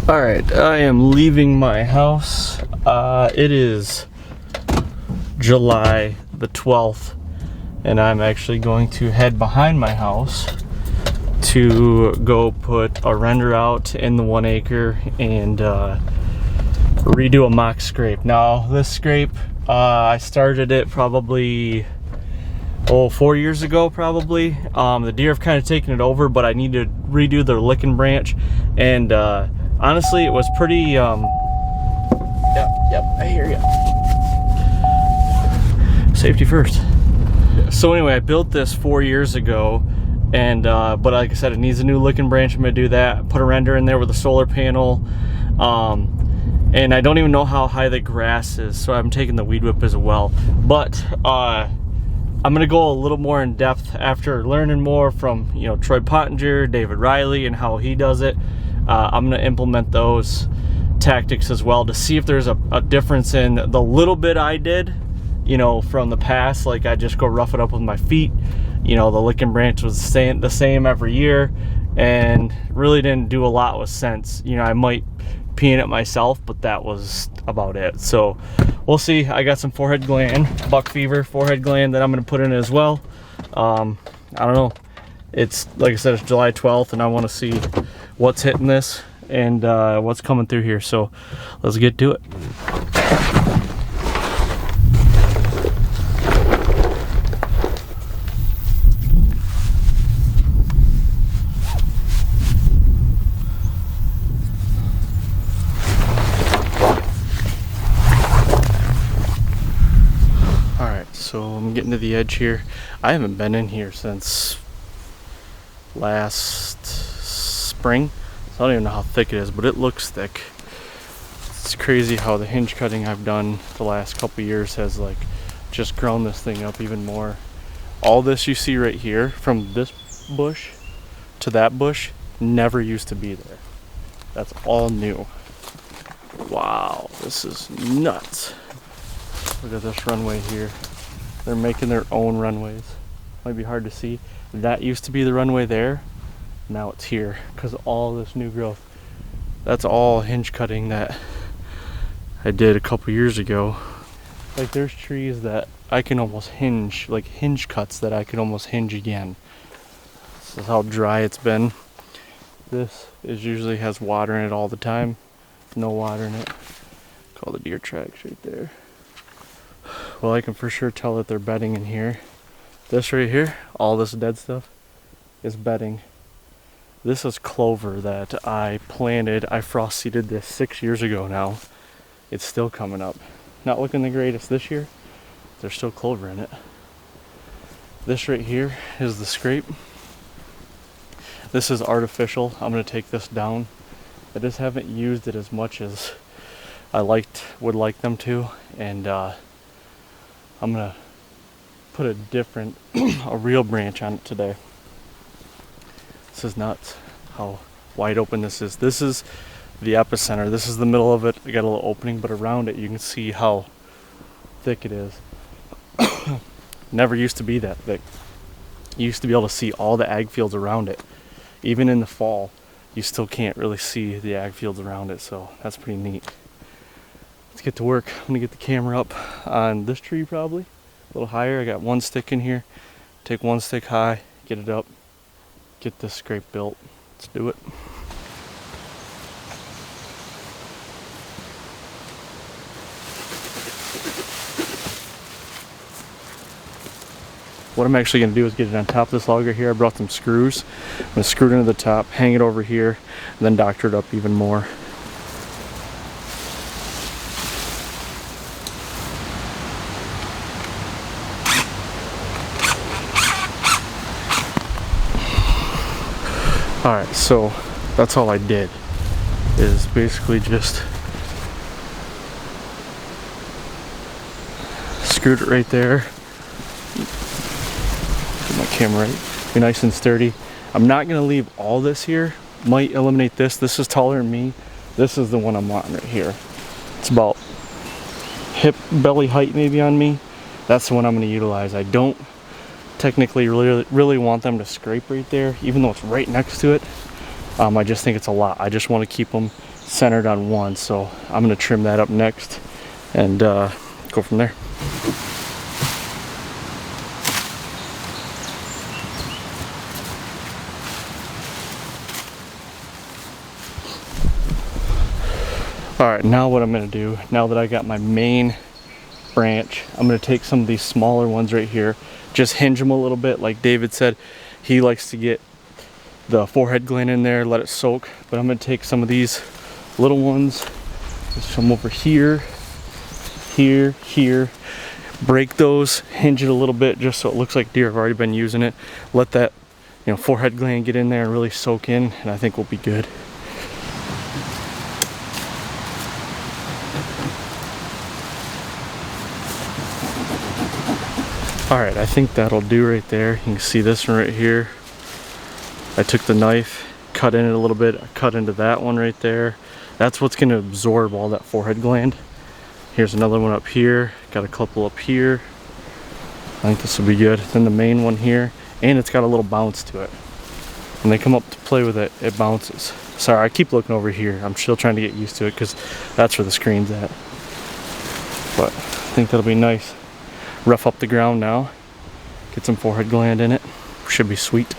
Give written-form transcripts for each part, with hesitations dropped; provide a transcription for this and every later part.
All right, I am leaving my house. It is July the 12th, and I'm actually going to head behind my house to go put a render out in the 1 acre and redo a mock scrape. Now, this scrape, I started it probably 4 years ago probably. The deer have kind of taken it over, but I need to redo the licking branch, and honestly it was pretty yep, I hear you. Safety first. So anyway, I built this 4 years ago, and but like I said, it needs a new licking branch. I'm gonna do that, put a render in there with a solar panel, and I don't even know how high the grass is, so I'm taking the weed whip as well. But I'm gonna go a little more in depth after learning more from, you know, Troy Pottinger, David Riley, and how he does it. I'm gonna implement those tactics as well to see if there's a difference in the little bit I did, you know, from the past. Like, I just go rough it up with my feet. You know, the licking branch was the same every year, and really didn't do a lot with scents. You know, I might pee in it myself, but that was about it. So we'll see. I got some forehead gland, buck fever forehead gland that I'm going to put in as well. I don't know. It's, like I said, it's July 12th, and I want to see what's hitting this and what's coming through here. So let's get to it. So I'm getting to the edge here. I haven't been in here since last spring, so I don't even know how thick it is, but it looks thick. It's crazy how the hinge cutting I've done the last couple years has like just grown this thing up even more. All this you see right here, from this bush to that bush, never used to be there. That's all new. Wow, this is nuts. Look at this runway here. They're making their own runways. Might be hard to see. That used to be the runway there. Now it's here because all this new growth. That's all hinge cutting that I did a couple years ago. Like, there's trees that I can almost hinge, like hinge cuts that I can almost hinge again. This is how dry it's been. This is usually has water in it all the time. No water in it. Call the deer tracks right there. Well, I can for sure tell that they're bedding in here. This right here, all this dead stuff, is bedding. This is clover that I planted. I frost seeded this 6 years ago now. It's still coming up. Not looking the greatest this year. There's still clover in it. This right here is the scrape. This is artificial. I'm gonna take this down. I just haven't used it as much as I would like them to, and I'm gonna put a different, a real branch on it today. This is nuts how wide open this is. This is the epicenter. This is the middle of it. I got a little opening, but around it you can see how thick it is. Never used to be that thick. You used to be able to see all the ag fields around it. Even in the fall, you still can't really see the ag fields around it, so that's pretty neat. Let's get to work. I'm gonna get the camera up on this tree, probably a little higher. I got one stick in here. Take one stick high, get it up, get this scrape built. Let's do it. What I'm actually gonna do is get it on top of this log right here. I brought some screws. I'm gonna screw it into the top, hang it over here, and then doctor it up even more. Alright, so that's all I did, is basically just screwed it right there. Get my camera right, be nice and sturdy. I'm not going to leave all this here, might eliminate this. This is taller than me. This is the one I'm wanting right here. It's about hip belly height maybe on me. That's the one I'm going to utilize. I don't technically really want them to scrape right there, even though it's right next to it. I just think it's a lot. I just want to keep them centered on one, so I'm gonna trim that up next and go from there. All right, now what I'm gonna do, now that I got my main branch, I'm gonna take some of these smaller ones right here, just hinge them a little bit. Like David said, he likes to get the forehead gland in there, let it soak, but I'm gonna take some of these little ones, just come over here, here, break those, hinge it a little bit just so it looks like deer have already been using it. Let that, you know, forehead gland get in there and really soak in, and I think we'll be good. All right, I think that'll do right there. You can see this one right here. I took the knife, cut in it a little bit, I cut into that one right there. That's what's gonna absorb all that forehead gland. Here's another one up here, got a couple up here. I think this will be good. Then the main one here, and it's got a little bounce to it. When they come up to play with it, it bounces. Sorry, I keep looking over here. I'm still trying to get used to it because that's where the screen's at. But I think that'll be nice. Rough up the ground now, get some forehead gland in it, should be sweet.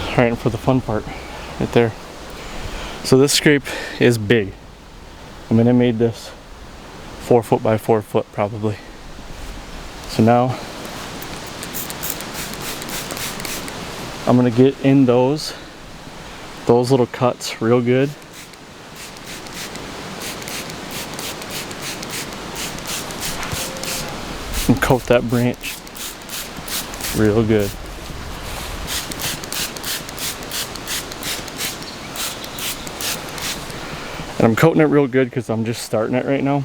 All right, and for the fun part, right there. So this scrape is big. I mean, I made this 4 foot by 4 foot probably. So now I'm gonna get in those little cuts real good. And coat that branch real good. And I'm coating it real good because I'm just starting it right now.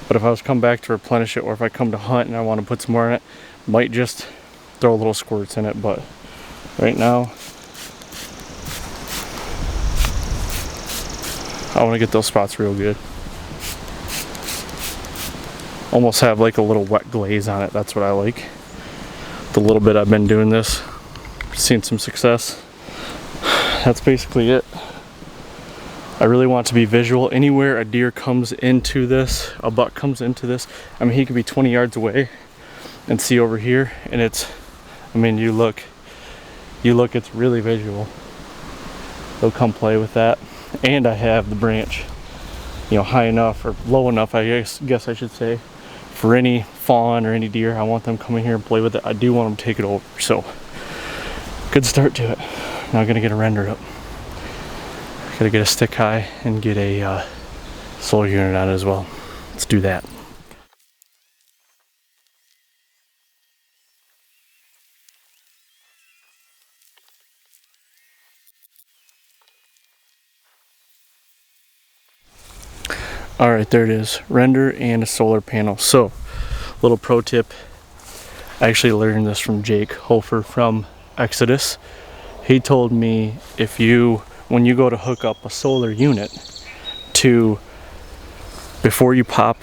But if I was come back to replenish it, or if I come to hunt and I want to put some more in it, might just throw little squirts in it. But right now, I want to get those spots real good. Almost have like a little wet glaze on it. That's what I like. The little bit I've been doing this, seen some success. That's basically it. I really want to be visual. Anywhere a deer comes into this, a buck comes into this, I mean, he could be 20 yards away and see over here, and it's, I mean, you look, it's really visual. They'll come play with that. And I have the branch, you know, high enough or low enough, I guess I should say, for any fawn or any deer. I want them coming here and play with it. I do want them to take it over. So, good start to it. Now I'm gonna get a render up. Gotta get a stick high and get a solar unit on it as well. Let's do that. All right, there it is. Render and a solar panel. So, little pro tip. I actually learned this from Jake Hofer from Exodus. He told me when you go to hook up a solar unit, before you pop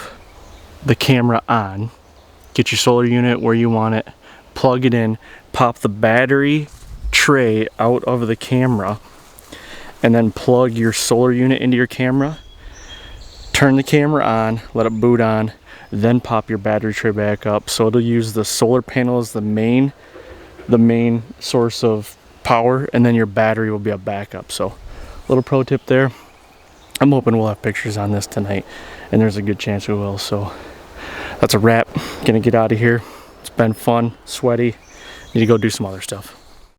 the camera on, get your solar unit where you want it, plug it in, pop the battery tray out of the camera, and then plug your solar unit into your camera, turn the camera on, let it boot on, then pop your battery tray back up. So it'll use the solar panel as the main source of power, and then your battery will be a backup. So little pro tip there. I'm hoping we'll have pictures on this tonight, and there's a good chance we will. So that's a wrap. Gonna get out of here. It's been fun, sweaty. Need to go do some other stuff.